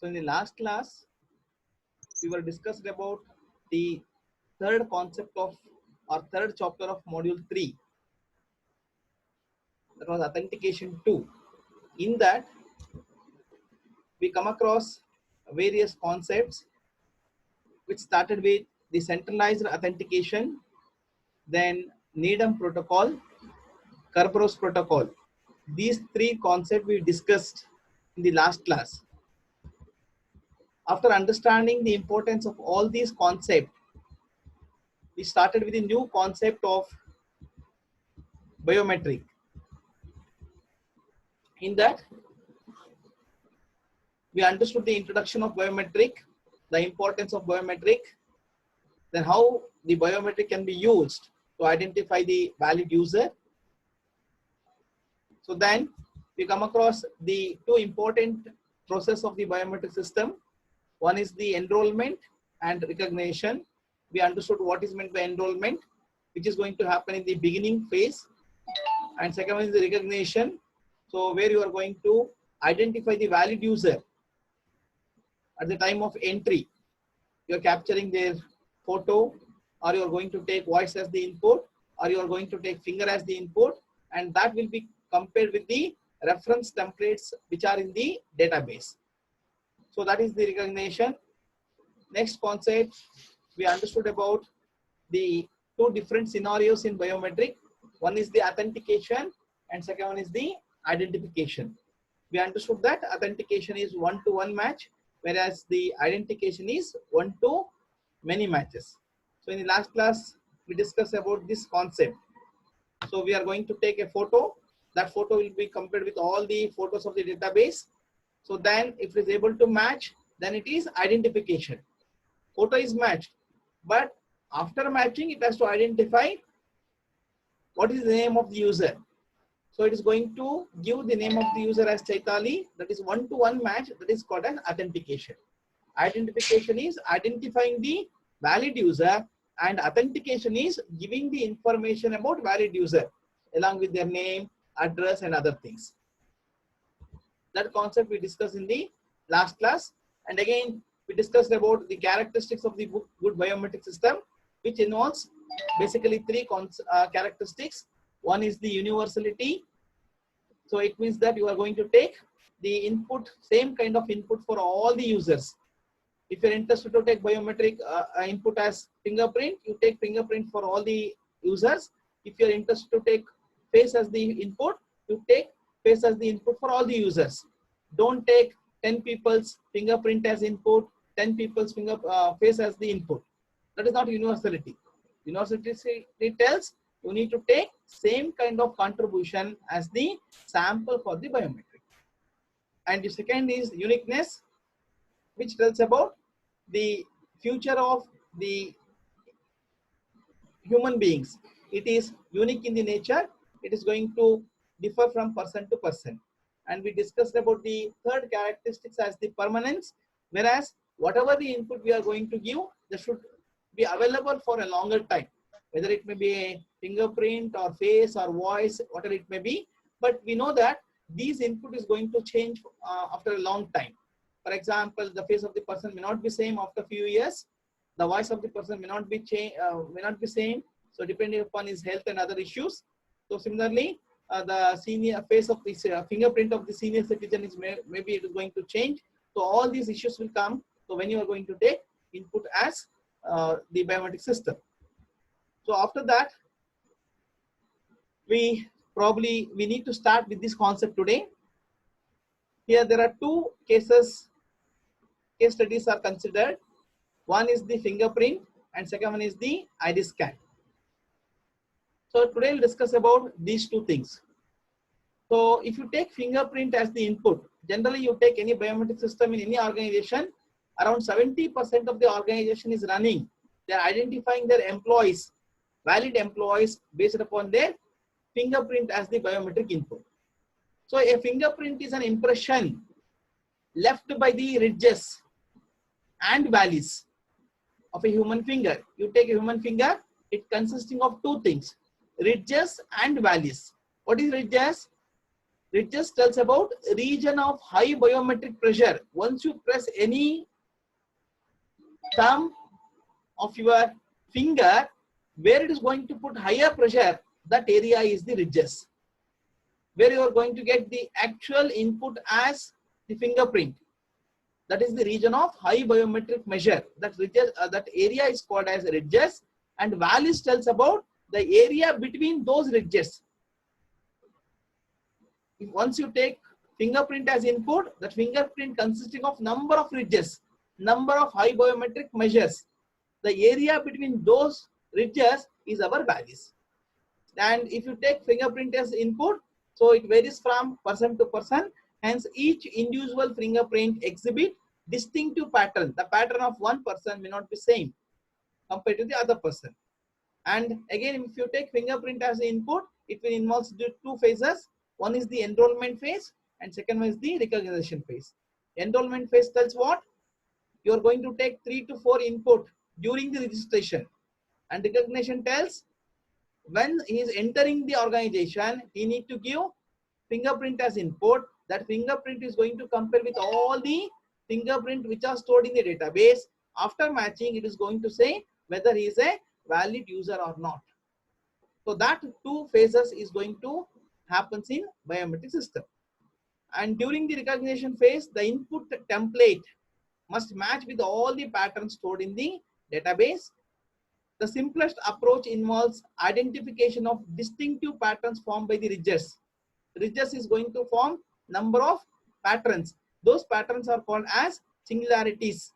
So in the last class, we were discussed about the third concept of or third chapter of module 3. That was authentication 2. In that, we come across various concepts which started with the centralized authentication, then Needham protocol, Kerberos protocol. These three concepts we discussed in the last class. After understanding the importance of all these concepts, we started with a new concept of biometric. In that, we understood the introduction of biometric, the importance of biometric, then how the biometric can be used to identify the valid user. So then we come across the two important process of the biometric system. One is the enrollment and recognition. We understood what is meant by enrollment, which is going to happen in the beginning phase. And second one is the recognition. So where you are going to identify the valid user at the time of entry. You are capturing their photo, or you are going to take voice as the input, or you are going to take finger as the input, and that will be compared with the reference templates which are in the database. So that is the recognition. Next concept, we understood about the two different scenarios in biometric. One is the authentication and second one is the identification. We understood that authentication is one-to-one match, whereas the identification is one-to-many matches. So in the last class, we discussed about this concept. So we are going to take a photo. That photo will be compared with all the photos of the database. So then if it is able to match, then it is identification. Photo is matched, but after matching, it has to identify what is the name of the user. So it is going to give the name of the user as Chaitali. That is one-to-one match. That is called as authentication. Identification is identifying the valid user, and authentication is giving the information about valid user along with their name, address, and other things. That concept we discussed in the last class. And again, we discussed about the characteristics of the good biometric system, which involves basically three characteristics. One is the universality. So it means that you are going to take the input, same kind of input for all the users. If you're interested to take biometric input as fingerprint, you take fingerprint for all the users. If you're interested to take face as the input, you take face as the input for all the users. Don't take 10 people's fingerprint as input, 10 people's face as the input. That is not universality. Universality tells you need to take same kind of contribution as the sample for the biometric. And the second is uniqueness, which tells about the future of the human beings. It is unique in the nature. It is going to differ from person to person. And we discussed about the third characteristics as the permanence, whereas whatever the input we are going to give, they should be available for a longer time, whether it may be a fingerprint or face or voice, whatever it may be. But we know that these input is going to change after a long time. For example, the face of the person may not be same after a few years. The voice of the person may not be same. So depending upon his health and other issues. So similarly, the senior face of this fingerprint of the senior citizen is maybe it is going to change. So all these issues will come. So when you are going to take input as the biometric system. So after that, we need to start with this concept today. Here there are two case studies are considered. One is the fingerprint and second one is the ID scan. So today we'll discuss about these two things. So if you take fingerprint as the input, generally you take any biometric system in any organization, around 70% of the organization is running. They are identifying their employees, valid employees based upon their fingerprint as the biometric input. So a fingerprint is an impression left by the ridges and valleys of a human finger. You take a human finger, it consisting of two things, ridges and valleys. What is ridges? Ridges tells about region of high biometric pressure. Once you press any thumb of your finger, where it is going to put higher pressure, that area is the ridges, where you are going to get the actual input as the fingerprint. That is the region of high biometric measure. That ridges, that area is called as ridges, and valleys tells about the area between those ridges. Once you take fingerprint as input, that fingerprint consisting of number of ridges, number of high biometric measures. The area between those ridges is our valleys. And if you take fingerprint as input, so it varies from person to person. Hence, each individual fingerprint exhibit distinctive pattern. The pattern of one person may not be same compared to the other person. And again, if you take fingerprint as input, it will involve two phases. One is the enrollment phase, and second one is the recognition phase. Enrollment phase tells what? You are going to take 3 to 4 input during the registration, and recognition tells when he is entering the organization, he need to give fingerprint as input. That fingerprint is going to compare with all the fingerprint which are stored in the database. After matching, it is going to say whether he is a valid user or not. So that two phases is going to happens in biometric system. And during the recognition phase, the input template must match with all the patterns stored in the database. The simplest approach involves identification of distinctive patterns formed by the ridges. Ridges is going to form number of patterns. Those patterns are called as singularities.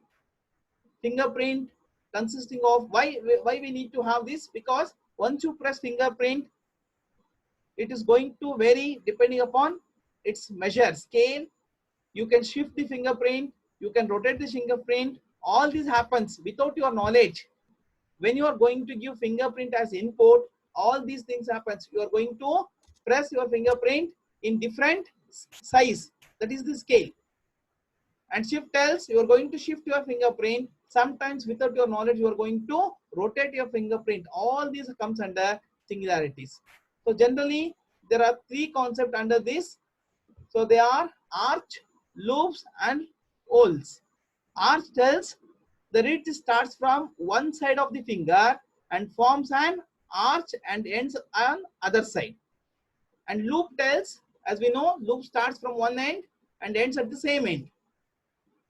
Fingerprint consisting of, why we need to have this? Because once you press fingerprint, it is going to vary depending upon its measure scale. You can shift the fingerprint, you can rotate the fingerprint. All this happens without your knowledge. When you are going to give fingerprint as input, all these things happens. You are going to press your fingerprint in different size. That is the scale. And shift tells you are going to shift your fingerprint. Sometimes without your knowledge, you are going to rotate your fingerprint. All these comes under singularities. So generally, there are three concepts under this. So they are arch, loops, and holes. Arch tells the ridge starts from one side of the finger and forms an arch and ends on other side. And loop tells, as we know, loop starts from one end and ends at the same end.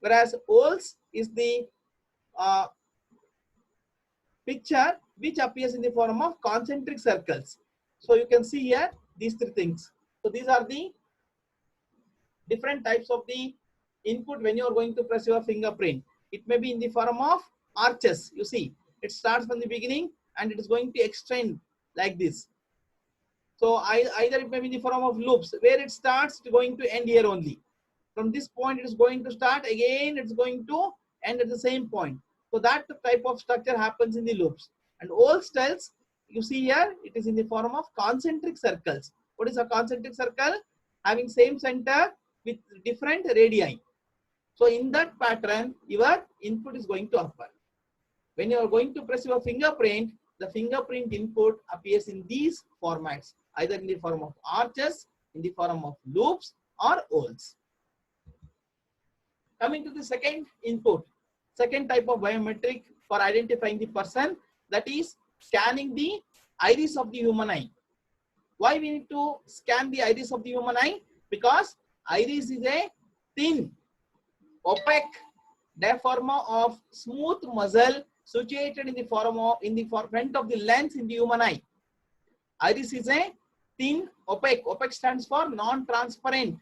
Whereas holes is the picture which appears in the form of concentric circles. So you can see here these three things. So these are the different types of the input when you are going to press your fingerprint. It may be in the form of arches. You see, it starts from the beginning and it is going to extend like this. So either it may be in the form of loops, where it starts to going to end here only. From this point, it is going to start again. It's going to end at the same point. So that type of structure happens in the loops. And holes tells, you see here, it is in the form of concentric circles. What is a concentric circle? Having same center with different radii. So in that pattern, your input is going to occur. When you are going to press your fingerprint, the fingerprint input appears in these formats, either in the form of arches, in the form of loops, or holes. Coming to the second input, second type of biometric for identifying the person, that is scanning the iris of the human eye. Why we need to scan the iris of the human eye? Because iris is a thin, opaque diaphragma of smooth muscle situated in the form of front of the lens in the human eye. Iris is a thin, opaque. Opaque stands for non-transparent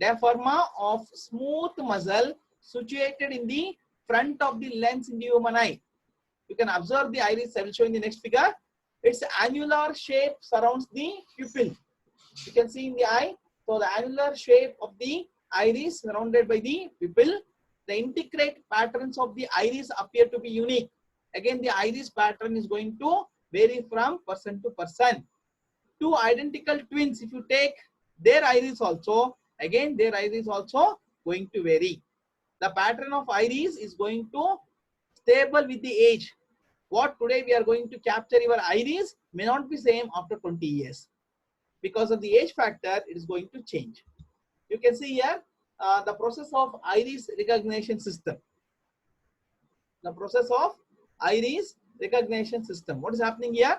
diaphragma of smooth muscle situated in the front of the lens in the human eye. You can observe the iris. I will show in the next figure. Its annular shape surrounds the pupil. You can see in the eye. So the annular shape of the iris surrounded by the pupil. The integrate patterns of the iris appear to be unique. Again, the iris pattern is going to vary from person to person. Two identical twins, if you take their iris also, again their iris also going to vary. The pattern of iris is going to stable with the age. What today we are going to capture your iris may not be same after 20 years. Because of the age factor, it is going to change. You can see here the process of iris recognition system. The process of iris recognition system. What is happening here?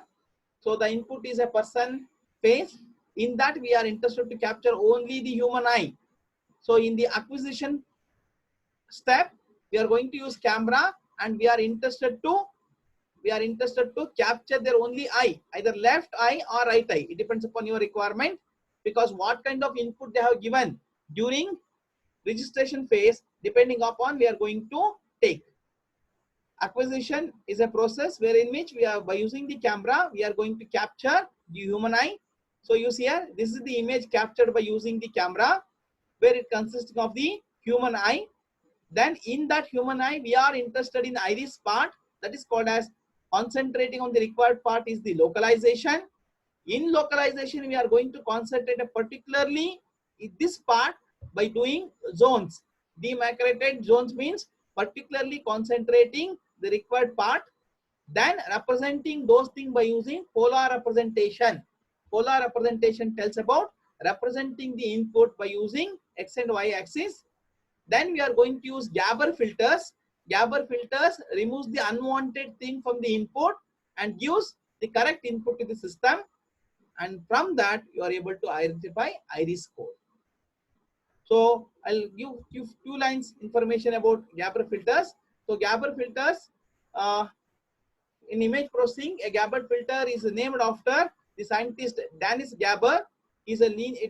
So the input is a person face. In that we are interested to capture only the human eye. So in the acquisition step, we are going to use camera, and we are interested to capture their only eye, either left eye or right eye. It depends upon your requirement, because what kind of input they have given during registration phase, depending upon we are going to take. Acquisition is a process wherein which we are, by using the camera, we are going to capture the human eye. So you see here, this is the image captured by using the camera, where it consists of the human eye. Then in that human eye, we are interested in iris part, that is called as concentrating on the required part is the localization. In localization, we are going to concentrate particularly in this part by doing zones. Demarcated zones means particularly concentrating the required part, then representing those things by using polar representation. Polar representation tells about representing the input by using x and y axis. Then we are going to use Gabor filters. Gabor filters removes the unwanted thing from the input and gives the correct input to the system. And from that, you are able to identify iris code. So I'll give you 2 lines information about Gabor filters. So Gabor filters, in image processing, a Gabor filter is named after the scientist Dennis Gabor. It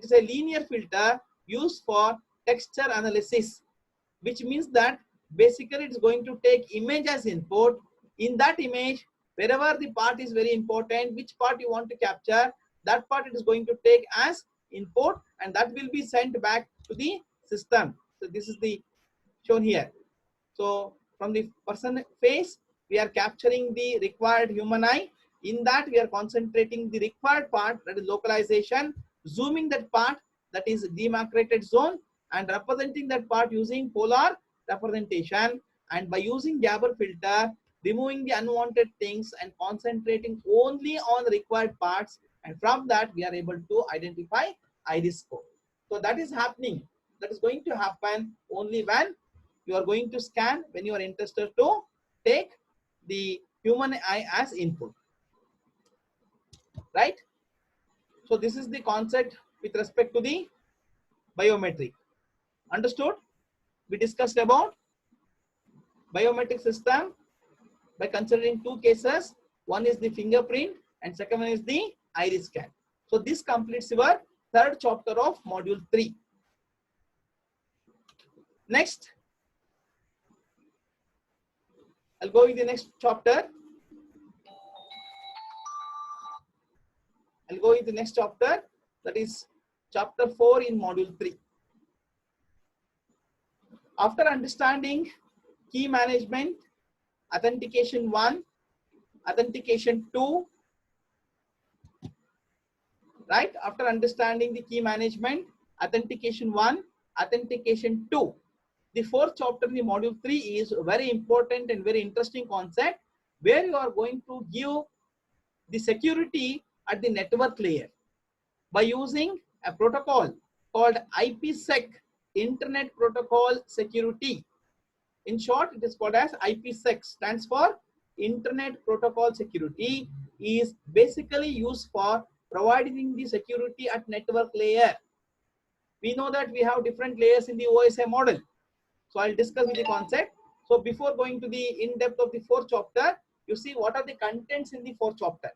is a linear filter used for texture analysis, which means that basically it's going to take image as input. In that image, wherever the part is very important, which part you want to capture, that part it is going to take as input, and that will be sent back to the system. So this is the shown here. So from the person face, we are capturing the required human eye. In that, we are concentrating the required part, that is localization, zooming that part, that is demarcated zone, and representing that part using polar representation. And by using Gabor filter, removing the unwanted things and concentrating only on the required parts. And from that, we are able to identify iris code. So that is happening. That is going to happen only when you are going to scan, when you are interested to take the human eye as input, right? So this is the concept with respect to the biometric. Understood? We discussed about biometric system by considering 2 cases. One is the fingerprint and second one is the iris scan. So this completes your 3rd chapter of module 3. Next, I'll go with the next chapter. That is chapter 4 in module 3. After understanding key management, authentication 1, authentication 2, right? After understanding the key management, authentication 1, authentication 2. The 4th chapter in the module 3 is very important and very interesting concept, where you are going to give the security at the network layer by using a protocol called IPsec, Internet Protocol Security. In short, it is called as IPsec, stands for Internet Protocol Security, is basically used for providing the security at network layer. We know that we have different layers in the OSI model. So I'll discuss with the concept. So before going to the in-depth of the 4th chapter, you see what are the contents in the 4th chapter.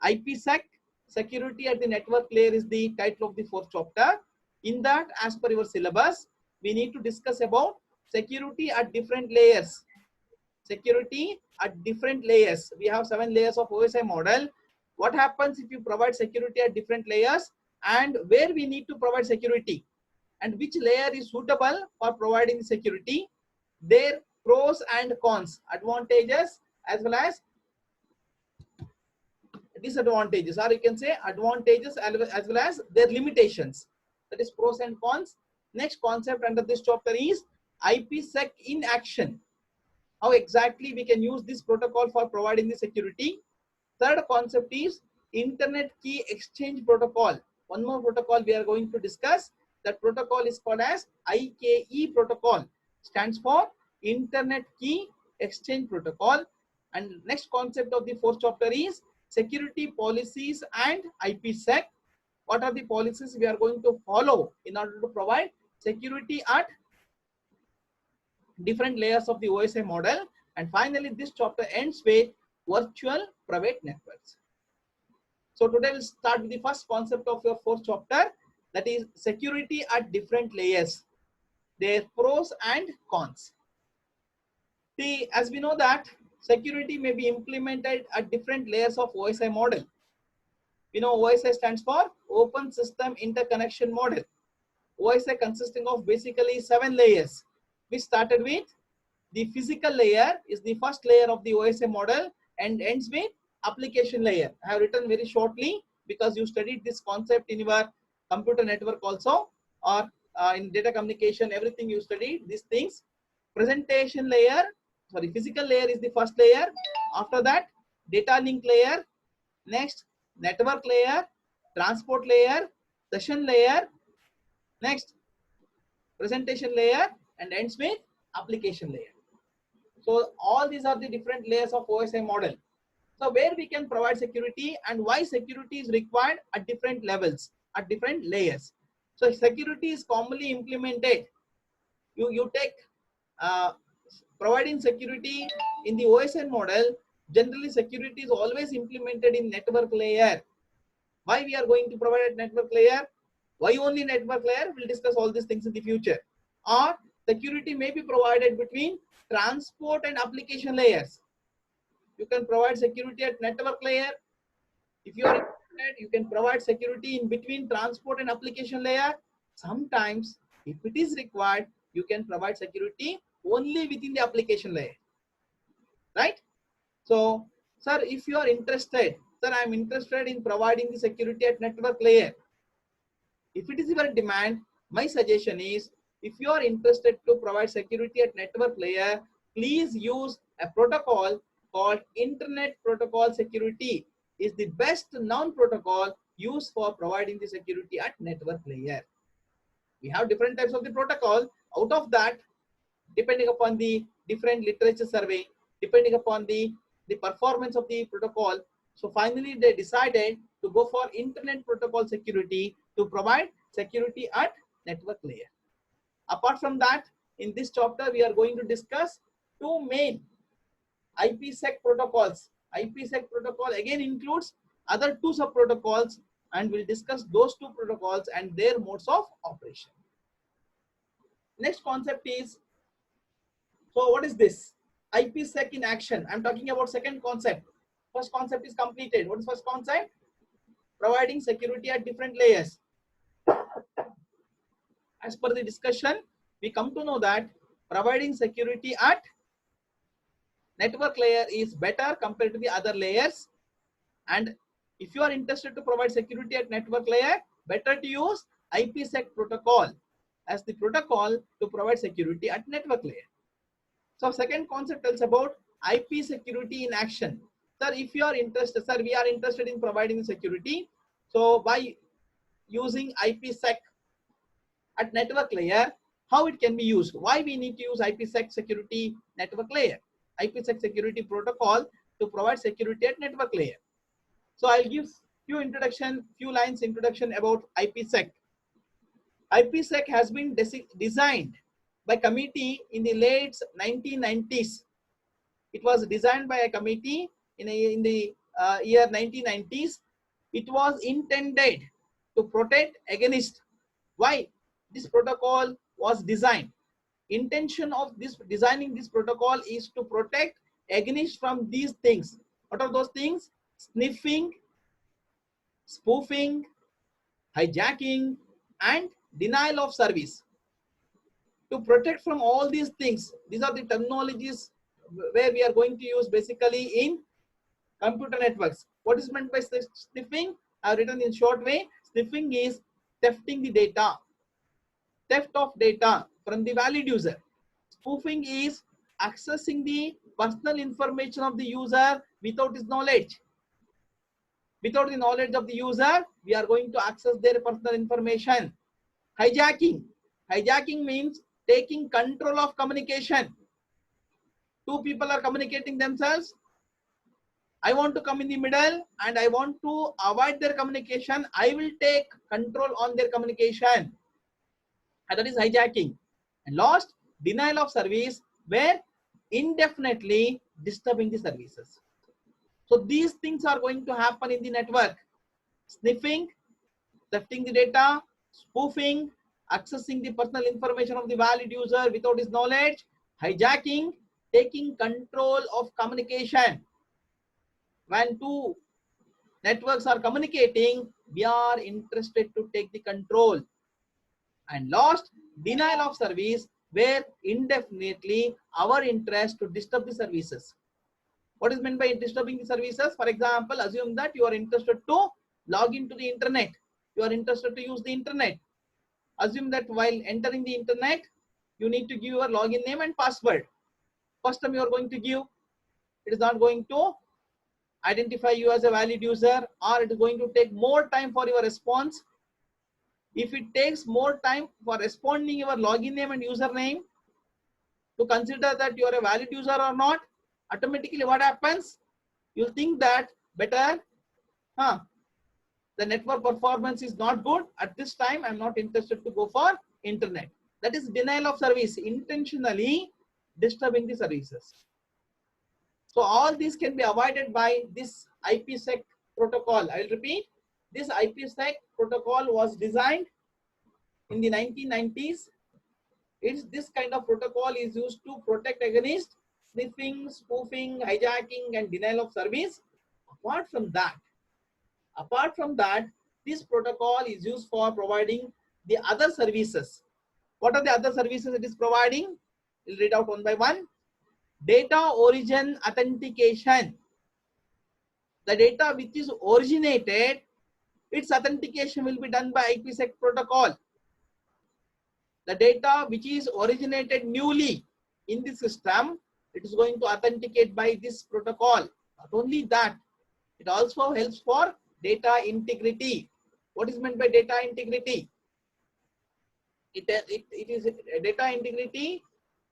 IPsec, security at the network layer, is the title of the 4th chapter. In that, as per your syllabus, we need to discuss about security at different layers. Security at different layers. We have 7 layers of OSI model. What happens if you provide security at different layers, and where we need to provide security, and which layer is suitable for providing security, their pros and cons, advantages as well as disadvantages, or you can say advantages as well as their limitations. That is pros and cons. Next concept under this chapter is IPsec in action. How exactly we can use this protocol for providing the security. Third concept is Internet Key Exchange Protocol. one more protocol we are going to discuss. That protocol is called as IKE protocol, stands for Internet Key Exchange Protocol. And next concept of the fourth chapter is security policies and IPsec. What are the policies we are going to follow in order to provide security at different layers of the OSI model? And finally, this chapter ends with virtual private networks. So today we'll start with the first concept of your fourth chapter, that is security at different layers, their pros and cons. See, as we know that security may be implemented at different layers of OSI model. You know, OSI stands for Open System Interconnection Model. OSI consisting of basically 7 layers. We started with the physical layer is the first layer of the OSI model and ends with application layer. I have written very shortly because you studied this concept in your computer network also, or in data communication, everything you studied these things. Presentation layer, sorry, physical layer is the first layer. After that, data link layer. Next, network layer, transport layer, session layer. Next, presentation layer, and ends with application layer. So all these are the different layers of OSI model. So where we can provide security and why security is required at different levels, at different layers. So security is commonly implemented. You take providing security in the OSI model. Generally, security is always implemented in network layer. Why we are going to provide at network layer? Why only network layer? We'll discuss all these things in the future. Or security may be provided between transport and application layers. You can provide security at network layer. If you are interested, you can provide security in between transport and application layer. Sometimes, if it is required, you can provide security only within the application layer. Right? So, sir, if you are interested, sir, I am interested in providing the security at network layer. If it is your demand, my suggestion is, if you are interested to provide security at network layer, please use a protocol called Internet Protocol Security. Is the best known protocol used for providing the security at network layer. We have different types of the protocol. Out of that, depending upon the different literature survey, depending upon the performance of the protocol, so finally they decided to go for Internet Protocol Security to provide security at network layer. Apart from that, in this chapter, we are going to discuss 2 main IPsec protocols. IPsec protocol again includes other 2 sub protocols, and we'll discuss those 2 protocols and their modes of operation. Next concept is, so what is this? IPsec in action. I'm talking about second concept. First concept is completed. What is first concept? Providing security at different layers. As per the discussion, we come to know that providing security at network layer is better compared to the other layers. And if you are interested to provide security at network layer, better to use IPsec protocol as the protocol to provide security at network layer. So second concept tells about IP security in action. Sir, if you are interested, sir, we are interested in providing security. So by using IPsec at network layer, how it can be used? Why we need to use IPsec security network layer? IPsec security protocol to provide security at network layer. So I'll give few lines introduction about IPsec. IPsec has been designed by committee in the late 1990s. It was designed by a committee in the year 1990s. It was intended to protect against. Why this protocol was designed? Intention of this designing this protocol is to protect against from these things. What are those things? Sniffing, spoofing, hijacking, and denial of service. To protect from all these things, these are the terminologies where we are going to use basically in computer networks. What is meant by sniffing? I have written in short way. Sniffing is thefting the data, theft of data from the valid user. Spoofing is accessing the personal information of the user without his knowledge. Without the knowledge of the user, we are going to access their personal information. Hijacking. Hijacking means taking control of communication. Two people are communicating themselves. I want to come in the middle and I want to avoid their communication. I will take control on their communication. And that is hijacking. And last, denial of service, where indefinitely disturbing the services. So these things are going to happen in the network. Sniffing, thefting the data, spoofing, accessing the personal information of the valid user without his knowledge, hijacking, taking control of communication. When two networks are communicating, we are interested to take the control. And last, denial of service, where indefinitely our interest to disturb the services. What is meant by disturbing the services? For example, assume that you are interested to log into the internet. You are interested to use the internet. Assume that while entering the internet, you need to give your login name and password. First time you are going to give, it is not going to identify you as a valid user, or it is going to take more time for your response. If it takes more time for responding your login name and username to consider that you are a valid user or not, automatically what happens? You'll think that better, the network performance is not good. At this time, I'm not interested to go for internet. That is denial of service, intentionally disturbing the services. So all these can be avoided by this IPsec protocol. I will repeat, this IPsec protocol was designed in the 1990s. This kind of protocol is used to protect against sniffing, spoofing, hijacking, and denial of service. Apart from that, this protocol is used for providing the other services. What are the other services it is providing? We'll read out one by one. Data origin authentication. The data which is originated, its authentication will be done by IPsec protocol. The data which is originated newly in the system, it is going to authenticate by this protocol. Not only that, it also helps for data integrity. What is meant by data integrity? It is data integrity.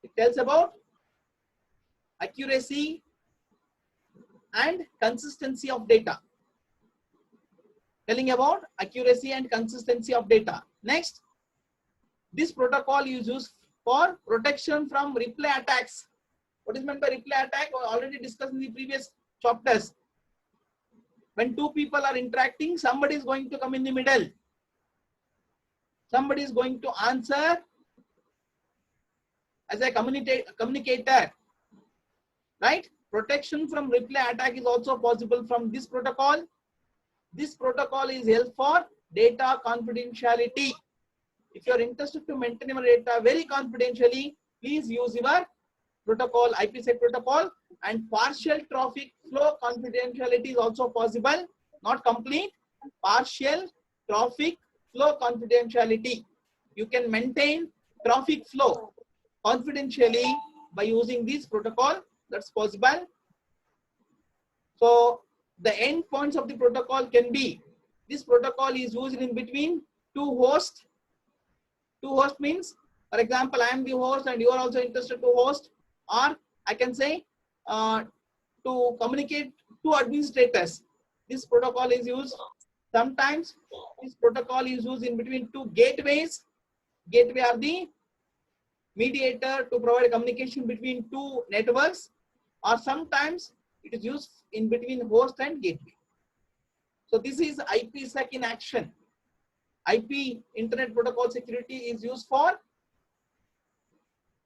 It tells about accuracy and consistency of data. Telling about accuracy and consistency of data. Next, this protocol is used for protection from replay attacks. What is meant by replay attack? We already discussed in the previous chapters. When two people are interacting, somebody is going to come in the middle. Somebody is going to answer as a communicator, right? Protection from replay attack is also possible from this protocol. This protocol is held for data confidentiality. If you are interested to maintain your data very confidentially, please use your protocol, IPsec protocol, and partial traffic flow confidentiality is also possible, not complete. Partial traffic flow confidentiality. You can maintain traffic flow confidentially by using this protocol. That's possible. So the endpoints of the protocol can be, this protocol is used in between two hosts. Two host means, for example, I am the host and you are also interested to host, or I can say to communicate to administrators. This protocol is used. Sometimes this protocol is used in between two gateways. Gateway are the mediator to provide communication between two networks, or sometimes it is used in between host and gateway. So this is IPsec in action. IP, Internet Protocol Security, is used for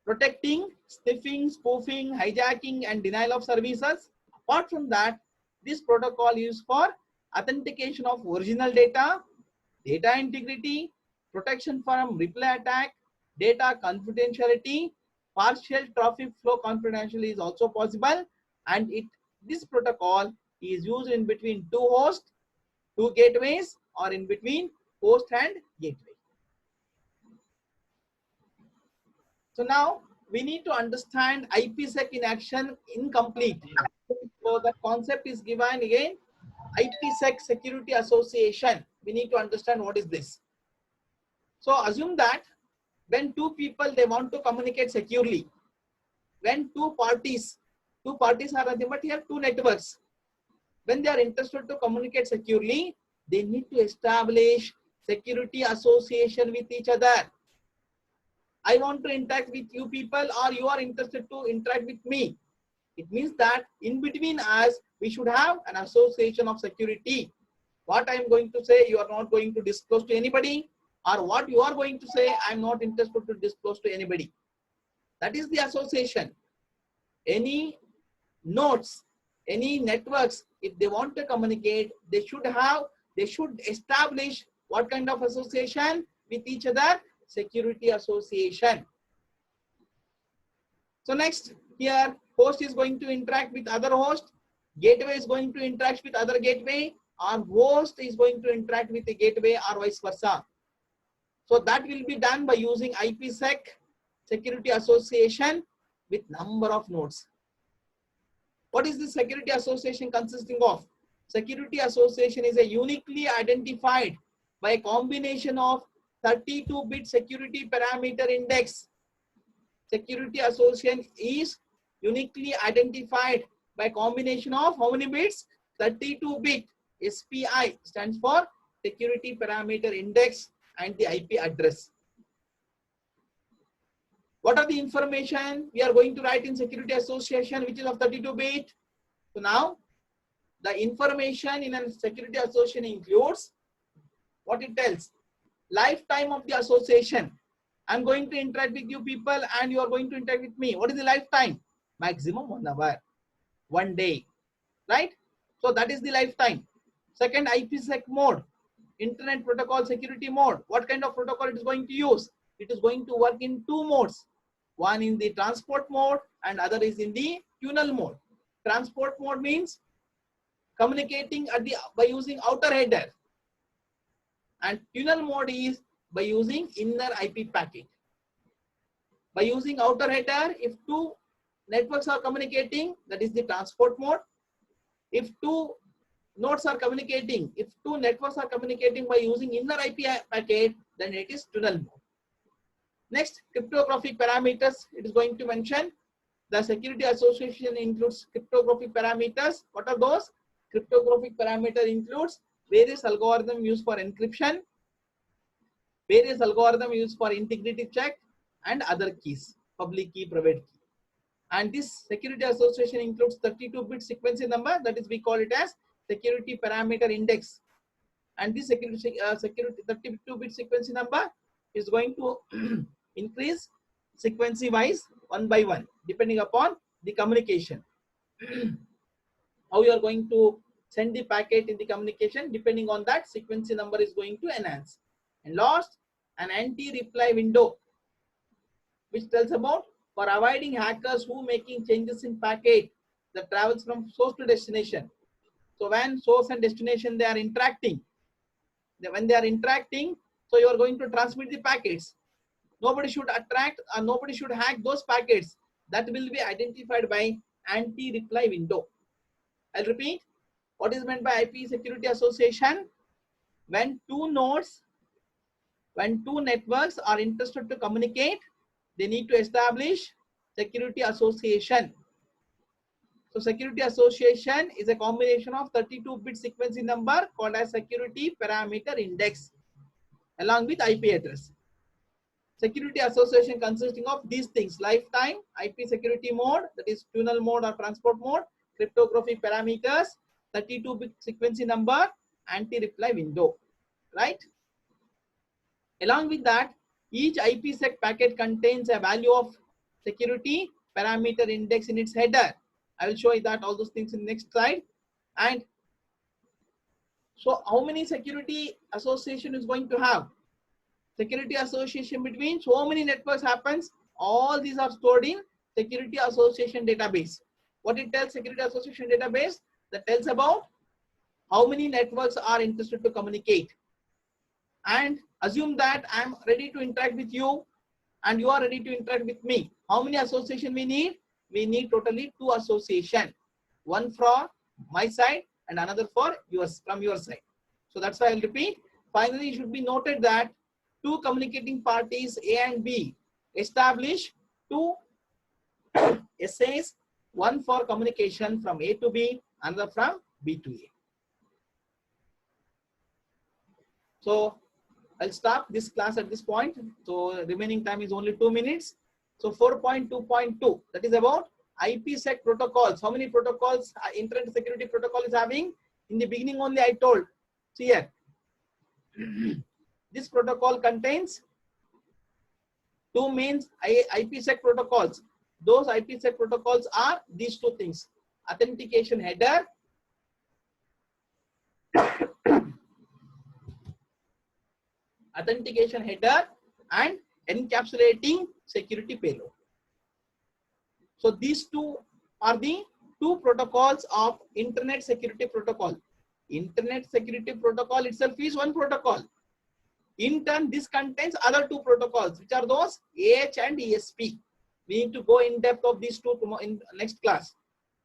protecting, sniffing, spoofing, hijacking, and denial of services. Apart from that, this protocol is used for authentication of original data, data integrity, protection from replay attack, data confidentiality, partial traffic flow confidentiality is also possible, and this protocol is used in between two hosts, two gateways, or in between host and gateway. So now we need to understand IPsec in action incomplete. So the concept is given again. IPsec Security Association. We need to understand what is this. So assume that when two people, they want to communicate securely, when two parties are nothing but here two networks, when they are interested to communicate securely, they need to establish security association with each other. I want to interact with you people, or you are interested to interact with me. It means that in between us, we should have an association of security. What I am going to say, you are not going to disclose to anybody, or what you are going to say, I am not interested to disclose to anybody. That is the association. Any nodes, any networks, if they want to communicate, they should establish what kind of association with each other? Security association. So next, here host is going to interact with other host, gateway is going to interact with other gateway, or host is going to interact with the gateway, or vice versa. So that will be done by using IPsec security association with number of nodes. What is this security association consisting of? Security association is a uniquely identified by a combination of 32-bit security parameter index. Security association is uniquely identified by combination of how many bits? 32-bit. SPI stands for security parameter index and the IP address. What are the information we are going to write in security association which is of 32-bit? So now the information in a security association includes what it tells. Lifetime of the association. I'm going to interact with you people and you are going to interact with me. What is the lifetime? Maximum 1 hour, 1 day, right? So that is the lifetime. Second, IPsec mode, Internet Protocol Security mode. What kind of protocol it is going to use? It is going to work in two modes. One in the transport mode and other is in the tunnel mode. Transport mode means communicating by using outer header, and tunnel mode is by using inner IP packet. By using outer header, if two networks are communicating, that is the transport mode. If two nodes are communicating, if two networks are communicating by using inner IP packet, then it is tunnel mode. Next, cryptographic parameters. It is going to mention the security association includes cryptographic parameters. What are those? Cryptographic parameter includes various algorithms used for encryption, various algorithms used for integrity check, and other keys, public key, private key. And this security association includes 32-bit sequencing number, that is we call it as security parameter index. And this security 32-bit sequencing number is going to increase sequencing wise 1 by 1 depending upon the communication. How you are going to send the packet in the communication, depending on that sequencing number is going to enhance. And last, an anti-reply window which tells about for avoiding hackers who making changes in packet that travels from source to destination. So when source and destination they are interacting, when they are interacting, so you are going to transmit the packets. Nobody should attract or nobody should hack those packets. That will be identified by anti-reply window. I'll repeat. What is meant by IP security association? When two nodes, when two networks are interested to communicate, they need to establish security association. So security association is a combination of 32-bit sequencing number called as security parameter index along with IP address. Security association consisting of these things: lifetime, IP security mode, that is tunnel mode or transport mode, cryptographic parameters, 32-bit sequencing number, anti-reply window, right? Along with that, each IPsec packet contains a value of security parameter index in its header. I will show you that all those things in the next slide. And so how many security association is going to have? Security association between so many networks happens. All these are stored in security association database. What it tells security association database? That tells about how many networks are interested to communicate. And assume that I'm ready to interact with you and you are ready to interact with me. How many association we need? We need totally 2 association. One from my side and another for yours from your side. So that's why I'll repeat. Finally, it should be noted that two communicating parties A and B establish two essays, one for communication from A to B, another from B to A. So I'll stop this class at this point. So remaining time is only 2 minutes. So 4.2.2, that is about IPsec protocols. How many protocols Internet Security Protocol is having? In the beginning only I told. See here. This protocol contains two main IPsec protocols. Those IPsec protocols are these two things: authentication header and encapsulating security payload. So these two are the two protocols of Internet Security Protocol. Internet Security Protocol itself is one protocol. In turn, this contains other two protocols, which are those AH and ESP. We need to go in depth of these two in next class: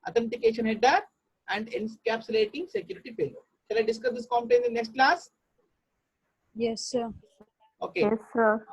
authentication header and encapsulating security payload. Shall I discuss this content in the next class? Yes, sir. Okay. Yes, sir.